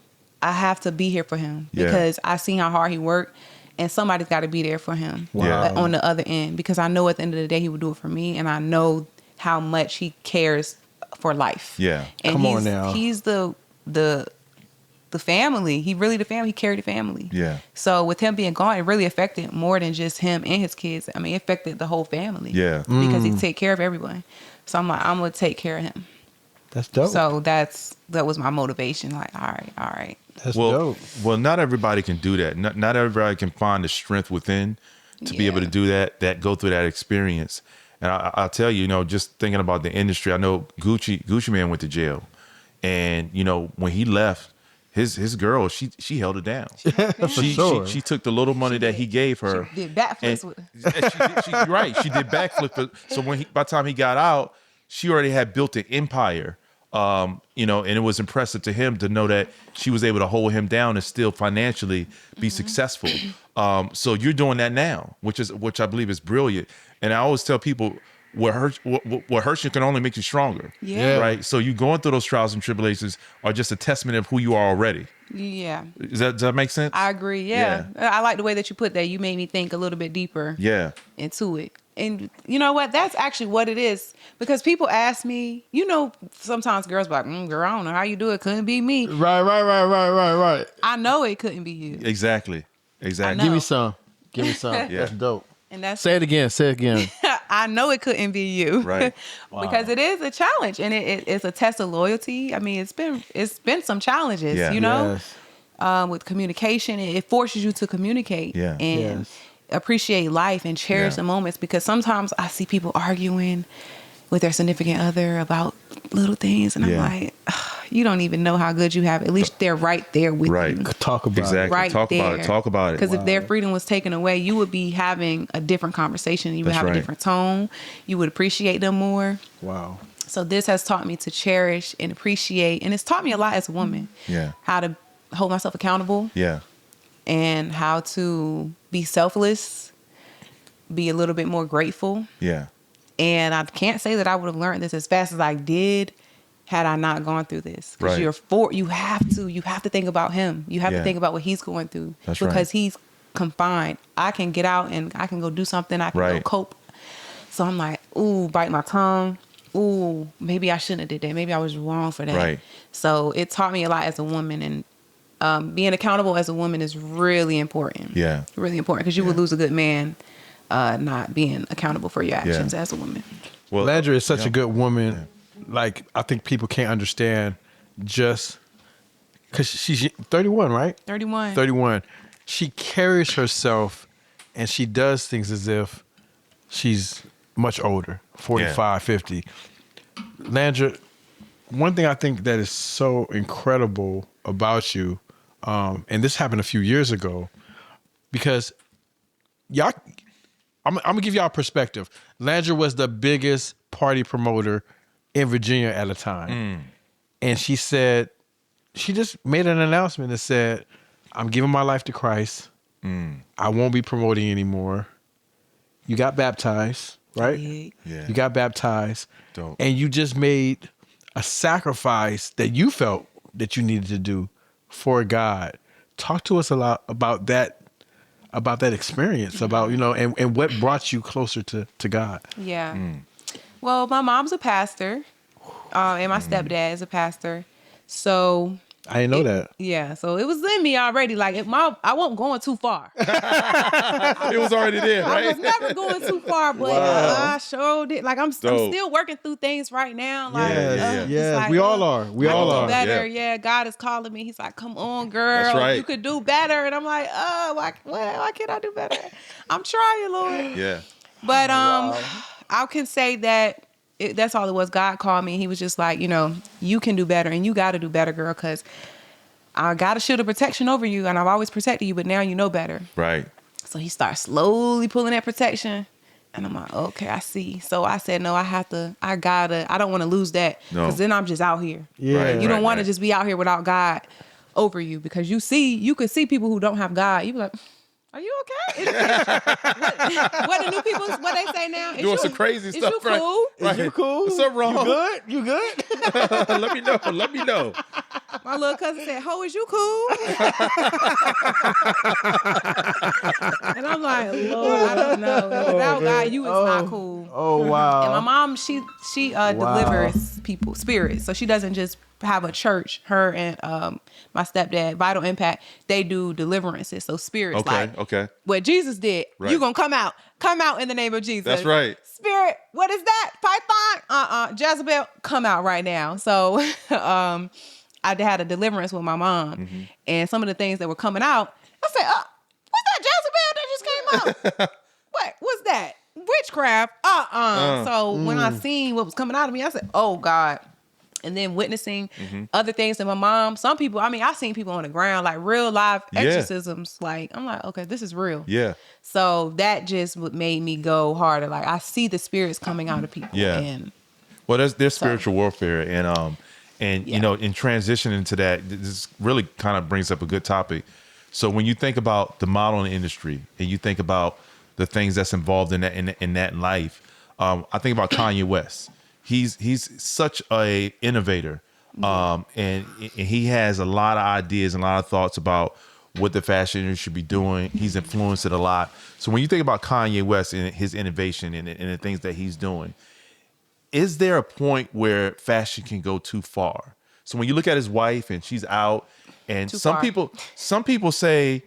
I have to be here for him because I seen how hard he worked. And somebody's got to be there for him Wow. on the other end, because I know at the end of the day he would do it for me, and I know how much he cares for life. Yeah. And Come on now. He's the family. He really the family. He carried the family. Yeah. So with him being gone, it really affected more than just him and his kids. I mean, it affected the whole family. Yeah. Because he take care of everyone. So I'm like, I'm gonna take care of him. That's dope. So that was my motivation. Like, all right. That's Well, dope. well, not everybody can do that. Not everybody can find the strength within to be able to do that go through that experience. And I'll tell you, just thinking about the industry, I know Gucci Mane went to jail, and when he left, his girl, she held it down. She took the little money that he gave her. She did backflips with You're right. She did backflip. So by the time he got out, she already had built an empire. And it was impressive to him to know that she was able to hold him down and still financially be successful. So you're doing that now, which I believe is brilliant. And I always tell people, what hurts you can only make you stronger. Yeah. Right. So you going through those trials and tribulations are just a testament of who you are already. Yeah. Does that make sense? I agree. Yeah. I like the way that you put that. You made me think a little bit deeper. Yeah. Into it. And you know what? That's actually what it is. Because people ask me, sometimes girls be like, girl, I don't know how you do it. Couldn't be me. Right. I know it couldn't be you. Exactly. know. Give me some. That's dope. And that's Say it again. I know it couldn't be you. Right. Because it is a challenge, and it's a test of loyalty. I mean, it's been some challenges, Yes. with communication. It forces you to communicate and Yes. appreciate life and cherish the moments, because sometimes I see people arguing with their significant other about little things, and I'm like, you don't even know how good you have it. At least they're right there with you. Talk about Exactly. it. Right Talk about it. Because if their freedom was taken away, you would be having a different conversation. You would That's have right. a different tone. You would appreciate them more. Wow. So this has taught me to cherish and appreciate, and it's taught me a lot as a woman. Yeah. How to hold myself accountable Yeah. and how to be selfless, be a little bit more grateful. Yeah. And I can't say that I would have learned this as fast as I did had I not gone through this. Because Right. you have to think about him. You have to think about what he's going through. That's because right. he's confined. I can get out and I can go do something. I can go Right. cope. So I'm like, ooh, bite my tongue. Ooh, maybe I shouldn't have did that. Maybe I was wrong for that. Right. So it taught me a lot as a woman, and being accountable as a woman is really important. Yeah. Really important, because you would lose a good man not being accountable for your actions as a woman. Well, Landra is such a good woman. Like, I think people can't understand just because she's 31, right? 31. 31. She carries herself and she does things as if she's much older, 45, 50. Landra, one thing I think that is so incredible about you, and this happened a few years ago, because y'all, I'm gonna give y'all perspective. Landra was the biggest party promoter in Virginia at the time. And she said, she just made an announcement that said, I'm giving my life to Christ. I won't be promoting anymore. You got baptized, right? Yeah. You got baptized. Dope. And you just made a sacrifice that you felt that you needed to do for God. Talk to us a lot about that experience, about, and what brought you closer to God. Yeah. Well, my mom's a pastor, and my stepdad is a pastor. So I didn't know that. yeah, so it was in me already. Like I wasn't going too far. It was already there, I right? was never going too far, but I showed it. Like I'm Dope. still working through things right now. Like, Yes, it's like, we all are. We I all can do are. better. Yeah. Yeah, God is calling me. He's like, "Come on, girl, That's right. you could do better." And I'm like, why can't I do better? I'm trying, Lord. Yeah. But I can say that that's all it was. God called me. He was just like, you can do better, and you got to do better, girl, because I got a shield of protection over you, and I've always protected you, but now you know better. Right. So he starts slowly pulling that protection, and I'm like, okay, I see. So I said, no, I don't want to lose that, because then I'm just out here. Yeah. Right, You don't want to right. just be out here without God over you, because you could see people who don't have God. You be like, are you okay? What the new people, what they say now? Doing some crazy stuff. Is you cool? Right. You cool? What's up, Ron? You good? You good? Let me know. Let me know. My little cousin said, "Ho, is you cool?" And I'm like, Lord, I don't know. Without God, you is not cool. Oh, wow. And my mom, she delivers people, spirits. So she doesn't just have a church. Her and my stepdad, Vital Impact, they do deliverances. So spirits, Okay. what Jesus did, Right. you gonna come out in the name of Jesus. That's right. Spirit, what is that? Python? Jezebel, come out right now. So I had a deliverance with my mom, and some of the things that were coming out, I said, what's that Jezebel that just came out? What was that? Witchcraft? So when I seen what was coming out of me, I said, oh God. And then witnessing other things that my mom, some people, I seen people on the ground, like real live exorcisms. Like, I'm like, okay, this is real. Yeah. So that just made me go harder. Like, I see the spirits coming out of people. Yeah. And Well, there's spiritual warfare, and you know, in transitioning to that, this really kind of brings up a good topic. So when you think about the modeling industry and you think about the things that's involved in that life, I think about Kanye West. He's such a innovator, and he has a lot of ideas and a lot of thoughts about what the fashion industry should be doing. He's influenced it a lot. So when you think about Kanye West and his innovation and the things that he's doing, is there a point where fashion can go too far? So when you look at his wife and she's out, and some people say,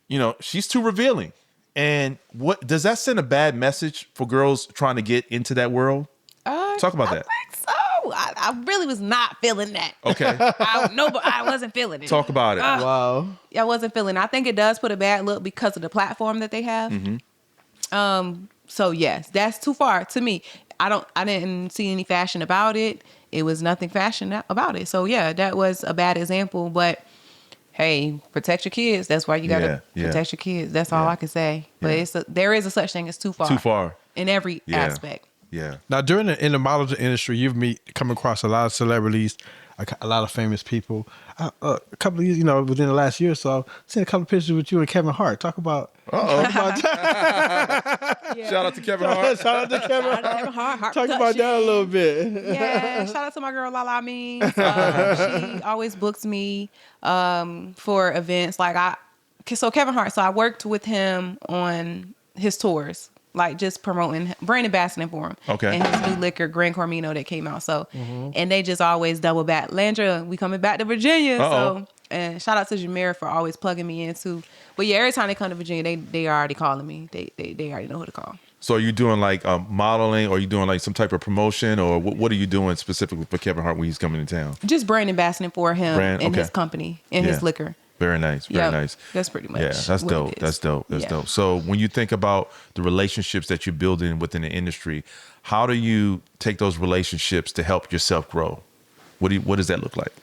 you know, she's too revealing. And what does that send a bad message for girls trying to get into that world? Talk about that. I think so. I really was not feeling that. Okay. I wasn't feeling it. Talk about it. Wow. I wasn't feeling it. I think it does put a bad look because of the platform that they have. So yes, that's too far to me. I didn't see any fashion about it. It was nothing fashion about it. So yeah, that was a bad example, but hey, protect your kids. That's why you got to protect your kids. That's all I can say. But there is a such thing as too far. Too far. In every aspect. Yeah. Now, in the modeling industry, you've come across a lot of celebrities, a lot of famous people. A couple of years, within the last year or so, I've seen a couple of pictures with you and Kevin Hart. Talk about that. Shout out to Kevin Hart. Shout out to Kevin Hart. Talk about that a little bit. Yeah. Shout out to my girl Lala Means. She always books me for events. So Kevin Hart. So I worked with him on his tours. Like just promoting, brand ambassador for him. Okay. And his new liquor, Gran Cormino, that came out. So, and they just always double back. Landra, we coming back to Virginia. So, and shout out to Jameer for always plugging me in too. But yeah, every time they come to Virginia, they already calling me. They already know who to call. So are you doing like modeling, or are you doing like some type of promotion, or what are you doing specifically for Kevin Hart when he's coming to town? Just brand ambassador for him and his company and his liquor. Very nice. Very nice. That's pretty much. Yeah, that's dope. That's dope. That's dope. So when you think about the relationships that you're building within the industry, how do you take those relationships to help yourself grow? What does that look like?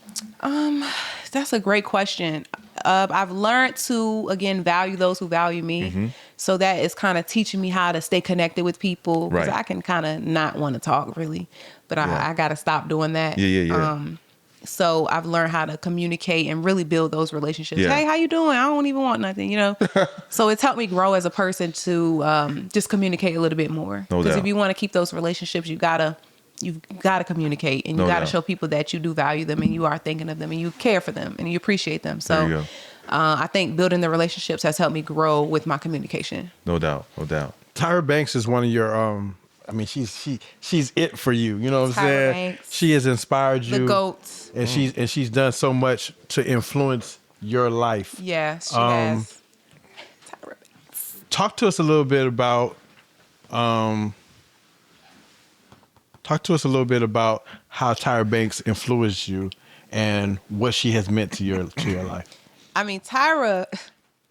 That's a great question. I've learned to, again, value those who value me. So that is kind of teaching me how to stay connected with people. Because I can kind of not want to talk really, but I got to stop doing that. Yeah. So I've learned how to communicate and really build those relationships. Yeah. Hey, how you doing? I don't even want nothing, So it's helped me grow as a person to just communicate a little bit more. Because if you want to keep those relationships, you've got to communicate, and you got to show people that you do value them and you are thinking of them and you care for them and you appreciate them. So I think building the relationships has helped me grow with my communication. No doubt. Tyra Banks is one of your she's it for you. You know what I'm saying? Banks, she has inspired you. The GOAT. And she's done so much to influence your life. Yeah, she has. Tyra Banks. Talk to us a little bit about how Tyra Banks influenced you and what she has meant to your life.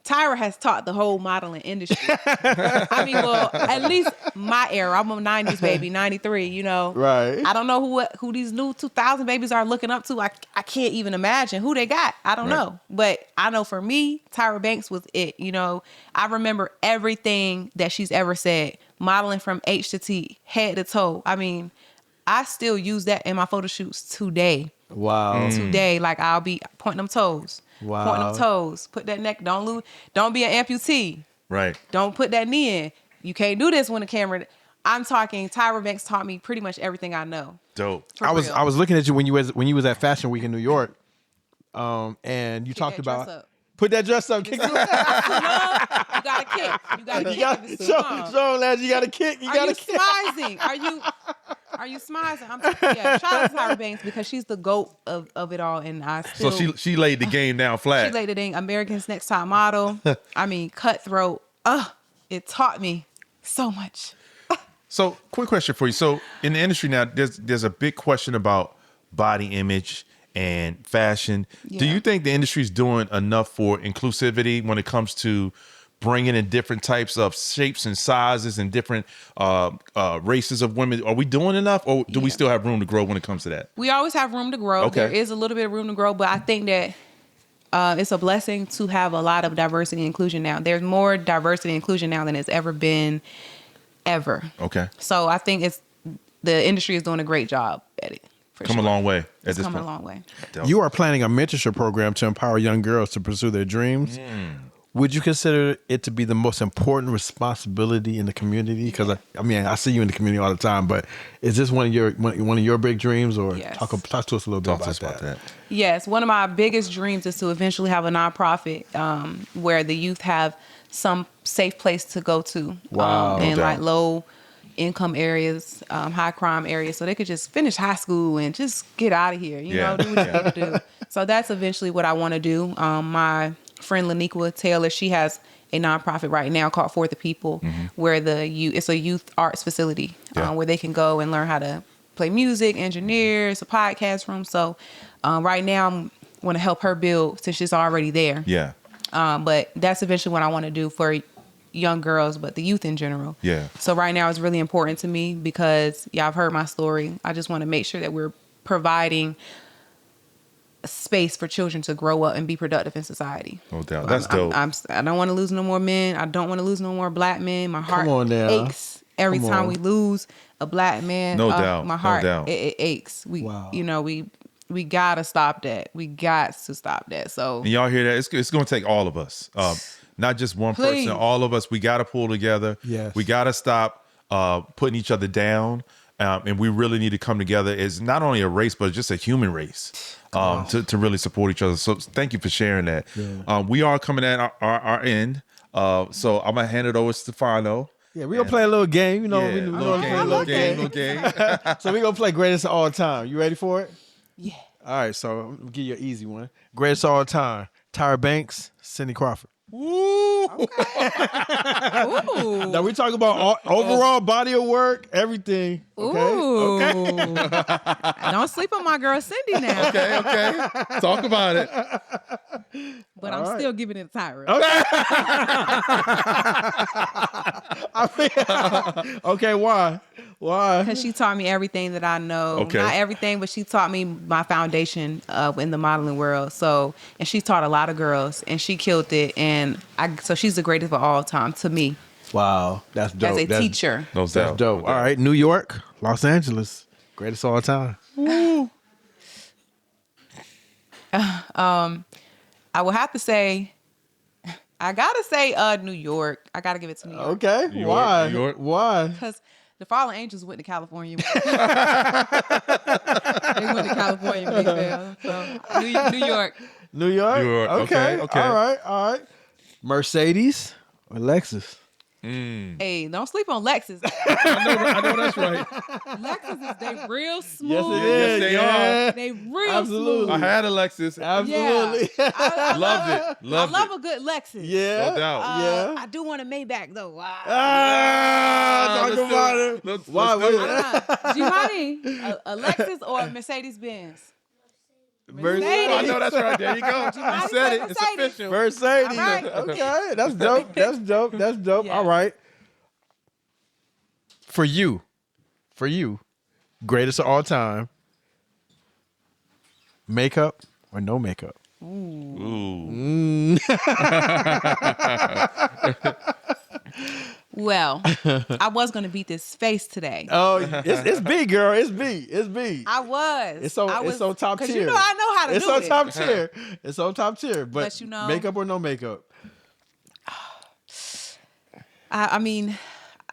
Tyra has taught the whole modeling industry. Well, at least my era. I'm a 90s baby, 93, Right. I don't know who these new 2000 babies are looking up to. I can't even imagine who they got. I don't know. But I know for me, Tyra Banks was it. I remember everything that she's ever said. Modeling from H to T, head to toe. I still use that in my photo shoots today. Wow. Today, I'll be pointing them toes. Wow. Pointing them toes. Put that neck. Don't be an amputee. Right. Don't put that knee in. You can't do this when the camera. I'm talking. Tyra Banks taught me pretty much everything I know. Dope. For I was real. looking at you when you was at Fashion Week in New York, and you talked that dress about up. put that dress up. Kick You got to kick. You got to kick. If it's too long. show lads, you got to kick. You Are got you to kick. smizing? Are you smizing? Yeah. Shout out to Tyra Banks because she's the GOAT of it all, and I So still. she laid the game down flat. She laid it in. America's Next Top Model. I mean, cutthroat. It taught me so much. So, quick question for you. So, in the industry now, there's a big question about body image and fashion. Yeah. Do you think the industry is doing enough for inclusivity when it comes to bringing in different types of shapes and sizes and different races of women? Are we doing enough, or do we still have room to grow when it comes to that? We always have room to grow. Okay. There is a little bit of room to grow, but I think that it's a blessing to have a lot of diversity and inclusion now. There's more diversity and inclusion now than it's ever been, ever. Okay. So I think the industry is doing a great job at it. Come a long way at It's this come a point. long way. Dope. You are planning a mentorship program to empower young girls to pursue their dreams. Would you consider it to be the most important responsibility in the community? Because I mean, I see you in the community all the time, but is this one of your big dreams? Or Yes. talk to us a little bit Talk to about us about that. Yes, one of my biggest dreams is to eventually have a nonprofit where the youth have some safe place to go to. Wow. In No like doubt. low income areas, high crime areas, so they could just finish high school and just get out of here. You know, do what you need to do. So that's eventually what I want to do. My friend Laniqua Taylor, she has a nonprofit right now called For the People, where it's a youth arts facility where they can go and learn how to play music, engineer. It's a podcast room. So right now I want to help her build since she's already there. Yeah. But that's eventually what I want to do for young girls, but the youth in general. Yeah. So right now it's really important to me because, I've heard my story. I just want to make sure that we're providing a space for children to grow up and be productive in society. No doubt. That's dope. I don't want to lose no more men. I don't want to lose no more black men. My heart on now. aches every Come time on. we lose a black man. No doubt. My No heart, doubt. it aches. Wow. We gotta stop that. We got to stop that. So And y'all hear that? It's going to take all of us, not just one Please. person. All of us. We got to pull together. Yes. We got to stop putting each other down, and we really need to come together as not only a race, but just a human race to really support each other. So thank you for sharing that. Yeah. We are coming at our end, so I'm gonna hand it over to Stefano. Yeah, we're going to play a little game. You know, Yeah, we little game. So we're going to play Greatest of All Time. You ready for it? yeah. All right, so I'm going to give you an easy one. Greatest of All Time. Tyra Banks, Cindy Crawford. Ooh. Now we talk about overall body of work, everything. Okay. Ooh. Okay. Don't sleep on my girl Cindy now. Okay. Talk about it. But I'm still giving it to Tyra. Okay, why? Why? Because she taught me everything that I know. Okay. Not everything, but she taught me my foundation in the modeling world. So, and she taught a lot of girls, and she killed it. And so she's the greatest of all time to me Wow, that's dope. as a teacher. No That's doubt. dope. All right, New York, Los Angeles, greatest of all time. I will have to say, I gotta say, New York. I gotta give it to New York. Okay, New York, why? New York. Why? Because the Fallen Angels went to California. They went to California when they fell. So, New York. New York. New York. Okay. All right. Mercedes or Lexus? Hey, don't sleep on Lexus. I know that's right. Lexus is they real smooth. Yes, it is. Yes, they Yeah. They real Absolutely. smooth. I had a Lexus. Absolutely. Yeah. I Loved it. Loved love it. a good Lexus. Yeah. No doubt. Yeah. I do want a Maybach though. Wow. Talk let's do about it. it. Let's Why? do it. Jimani, a Lexus or a Mercedes Benz? Mercedes. I know that's right. There you go. You Jimani said said it. It's Mercedes. official. Mercedes. All right. Okay, that's dope. That's dope. That's dope. Yeah. All right. For you, greatest of all time, makeup or no makeup? Ooh. Well, I was gonna beat this face today. Oh, it's B, girl. It's B. It's B. I was. It's on top tier. Because you know I know how to It's do on it. top tier. It's on top tier. But But you know- makeup or no makeup? I mean,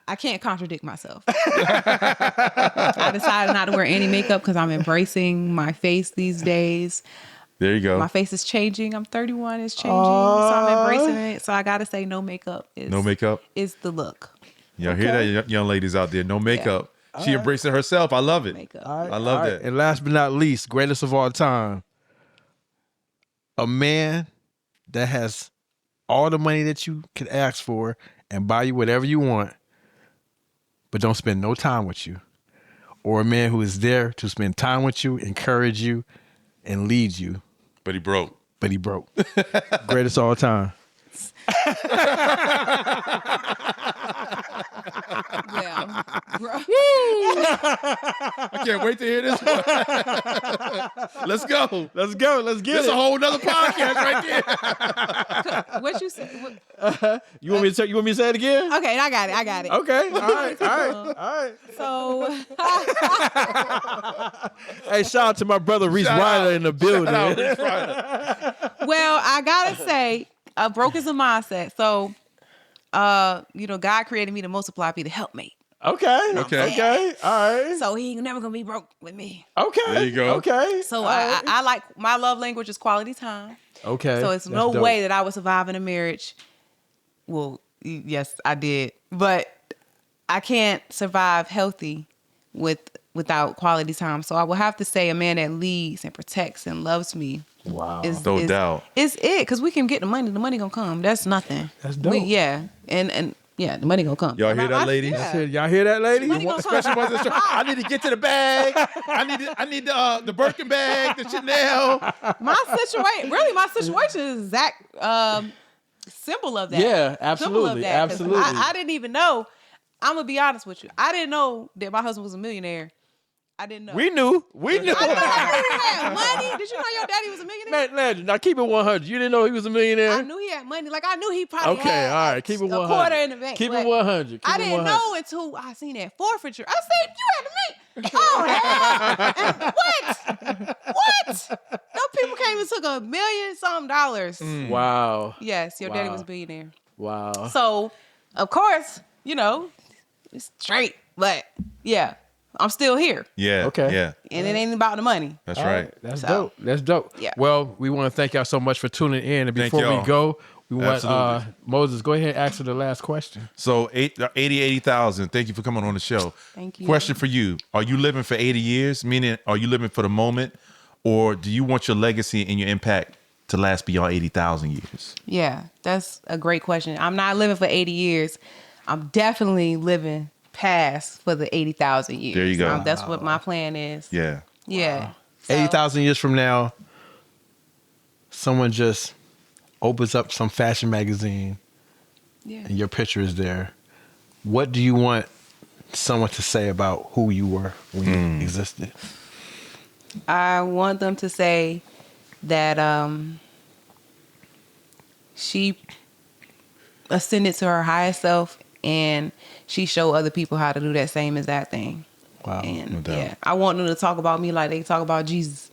I can't contradict myself. I decided not to wear any makeup because I'm embracing my face these days. There you go. My face is changing. I'm 31. It's changing. So I'm embracing it. So I got to say no makeup is the look. Y'all hear that, young ladies out there? No makeup. Yeah. She embracing herself. I love it. Makeup. I love that. And last but not least, greatest of all time, a man that has all the money that you could ask for and buy you whatever you want, but don't spend no time with you. Or a man who is there to spend time with you, encourage you, and lead you. But he broke. Greatest of all time. Yeah. I can't wait to hear this one. Let's go. Let's go. Let's get This it. a whole nother podcast right there. What you said? You want me to say it again? Okay, I got it. Okay. All right. So, Hey, shout out to my brother Reese Ryder in the building. well, I gotta say, broke is a mindset. So, God created me to multiply, be the helpmate. Okay. All right. So he ain't never gonna be broke with me. Okay. There you go. Okay. So I like, my love language is quality time. Okay. So it's no way that I would survive in a marriage. Well, yes, I did, but I can't survive healthy without quality time. So I will have to say a man that leads and protects and loves me. Wow. No doubt. Is it, because we can get the money. The money gonna come. That's nothing. That's dope. And the money gonna come. Y'all hear that, ladies? Yeah. Y'all hear that, ladies? Money gonna come. Especially ones that I need to get to the bag. I need the Birkin bag, the Chanel. My situation is exact symbol of that. Yeah, Symbol of absolutely. that, 'cause Absolutely. I didn't even know. I'm gonna be honest with you. I didn't know that my husband was a millionaire. I didn't know. We knew. I knew he had money. Did you know your daddy was a millionaire? Man, now keep it 100. You didn't know he was a millionaire? I knew he had money. Like, I knew he probably Okay, had all right. Keep it 100. a quarter in the bank. Keep it but 100. I didn't know until I seen that forfeiture. I said, you had to meet. Oh, hell. What? Those people came and took $1 million Wow. Yes, your daddy Wow. was a billionaire. Wow. So, of course, it's straight. But, yeah, I'm still here. Yeah. Okay. Yeah. And it ain't about the money. That's All right. That's So, dope. That's dope. yeah. Well, we want to thank y'all so much for tuning in. And Thank before we y'all. go, we want Absolutely. Moses, go ahead and answer the last question. So 80,000. Thank you for coming on the show. Thank you. Question for you. Are you living for 80 years? Meaning, are you living for the moment? Or do you want your legacy and your impact to last beyond 80,000 years? Yeah, that's a great question. I'm not living for 80 years. I'm definitely living past for the 80,000 years. There you go. That's what my plan is. Yeah. Yeah. So, 80,000 years from now, someone just opens up some fashion magazine yeah. and your picture is there. What do you want someone to say about who you were when you existed? I want them to say that she ascended to her highest self and she showed other people how to do that same exact thing. Wow. And no doubt. yeah, I want them to talk about me like they talk about Jesus.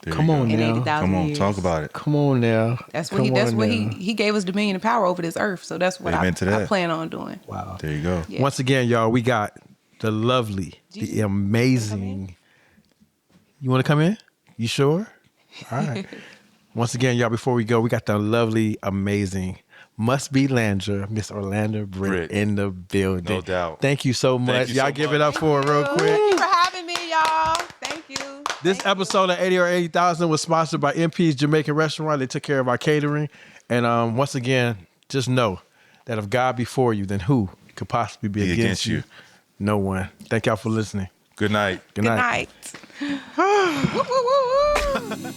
There Come you go. on In now. 80,000 Come on. years. Talk about it. Come on now. That's what he gave us dominion and power over this earth. So that's what Amen to that. I plan on doing. Wow. There you go. Yeah. Once again, y'all, we got the lovely, Jesus. the amazing. You want to come in? You sure? All right. Once again, y'all, before we go, we got the lovely, amazing, must be Landra, Miss Arlandra Britt Britt. in the building. No doubt. Thank you so much. you Y'all so give much. it up for her real quick. Thank you for having me, y'all. Thank you. This Thank you. episode of 80 or 80,000 was sponsored by MP's Jamaican Restaurant. They took care of our catering. And once again, just know that if God be for you, then who could possibly be against you? No one. Thank y'all for listening. Good night. Good Good night. night. Woo, woo, woo, woo.